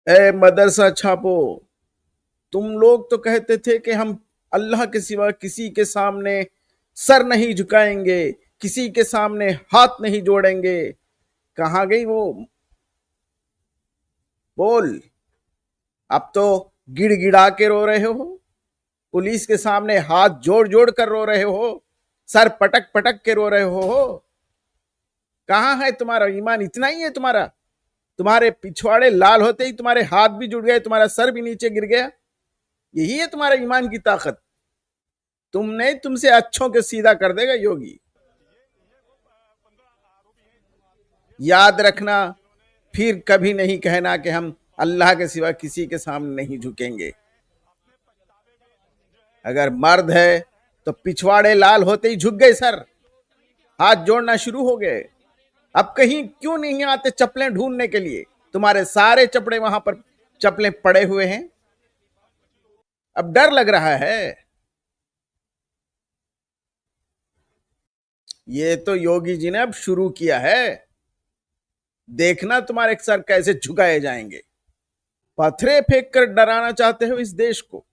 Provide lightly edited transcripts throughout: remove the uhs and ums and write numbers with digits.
ए मदरसा छापो, तुम लोग तो कहते थे कि हम अल्लाह के सिवा किसी के सामने सर नहीं झुकाएंगे, किसी के सामने हाथ नहीं जोड़ेंगे। कहाँ गई वो? बोल। अब तो गिड़गिड़ा के रो रहे हो, पुलिस के सामने हाथ जोड़ जोड़ कर रो रहे हो, सर पटक पटक के रो रहे हो। कहाँ है तुम्हारा ईमान? इतना ही है तुम्हारा? तुम्हारे पिछवाड़े लाल होते ही तुम्हारे हाथ भी जुड़ गए, तुम्हारा सर भी नीचे गिर गया। यही है तुम्हारा ईमान की ताकत? तुमने तुमसे अच्छों के सीधा कर देगा योगी, याद रखना। फिर कभी नहीं कहना कि हम अल्लाह के सिवा किसी के सामने नहीं झुकेंगे। अगर मर्द है तो पिछवाड़े लाल होते ही झुक गए सर, हाथ जोड़ना शुरू हो गए। अब कहीं क्यों नहीं आते चप्पलें ढूंढने के लिए? तुम्हारे सारे चपड़े वहां पर चप्पलें पड़े हुए हैं। अब डर लग रहा है? ये तो योगी जी ने अब शुरू किया है। देखना तुम्हारे सर कैसे झुकाए जाएंगे। पत्थरे फेंक कर डराना चाहते हो इस देश को?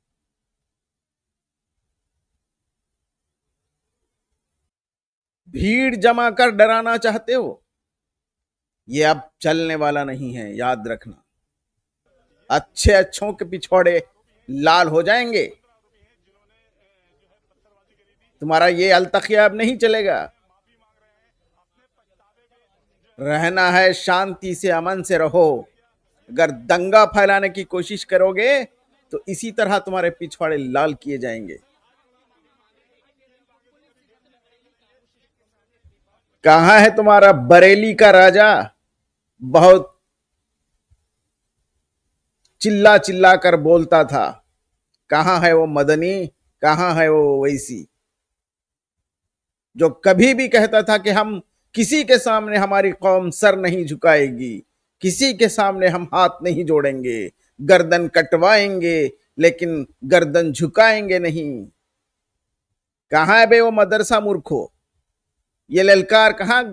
भीड़ जमा कर डराना चाहते हो? ये अब चलने वाला नहीं है, याद रखना। अच्छे अच्छों के पिछवाड़े लाल हो जाएंगे। तुम्हारा ये अलतकिया अब नहीं चलेगा। रहना है शांति से, अमन से रहो। अगर दंगा फैलाने की कोशिश करोगे तो इसी तरह तुम्हारे पिछवाड़े लाल किए जाएंगे। कहां है तुम्हारा बरेली का राजा? बहुत चिल्ला चिल्ला कर बोलता था। कहां है वो मदनी? कहां है वो वैसी जो कभी भी कहता था कि हम किसी के सामने हमारी कौम सर नहीं झुकाएगी, किसी के सामने हम हाथ नहीं जोड़ेंगे, गर्दन कटवाएंगे लेकिन गर्दन झुकाएंगे नहीं। कहां है बे वो मदरसा मूर्खो? ये ललकार कहां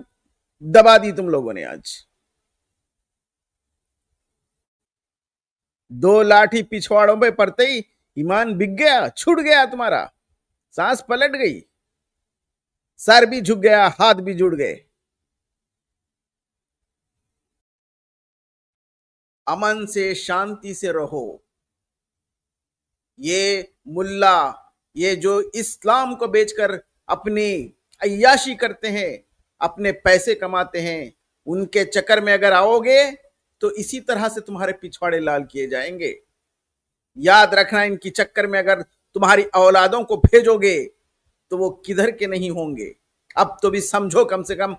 दबा दी तुम लोगों ने आज? दो लाठी पिछवाड़ों पे पड़ते ही ईमान बिक गया, छूट गया तुम्हारा, सांस पलट गई, सर भी झुक गया, हाथ भी जुड़ गए। अमन से शांति से रहो। ये मुल्ला, ये जो इस्लाम को बेचकर अपनी अय्याशी करते हैं, अपने पैसे कमाते हैं, उनके चक्कर में अगर आओगे तो इसी तरह से तुम्हारे पिछवाड़े लाल किए जाएंगे। याद रखना, इनकी चक्कर में अगर तुम्हारी औलादों को भेजोगे तो वो किधर के नहीं होंगे। अब तो भी समझो, कम से कम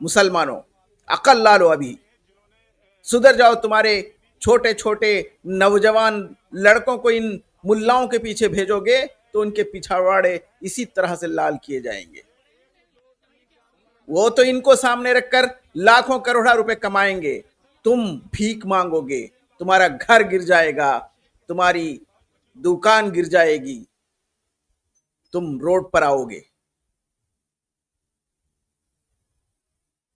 मुसलमानों, अकल ला लो, अभी सुधर जाओ। तुम्हारे छोटे छोटे नौजवान लड़कों को इन मुल्लाओं के पीछे भेजोगे तो उनके पिछवाड़े इसी तरह से लाल किए जाएंगे। वो तो इनको सामने रखकर लाखों करोड़ों रुपए कमाएंगे, तुम भीख मांगोगे, तुम्हारा घर गिर जाएगा, तुम्हारी दुकान गिर जाएगी, तुम रोड पर आओगे।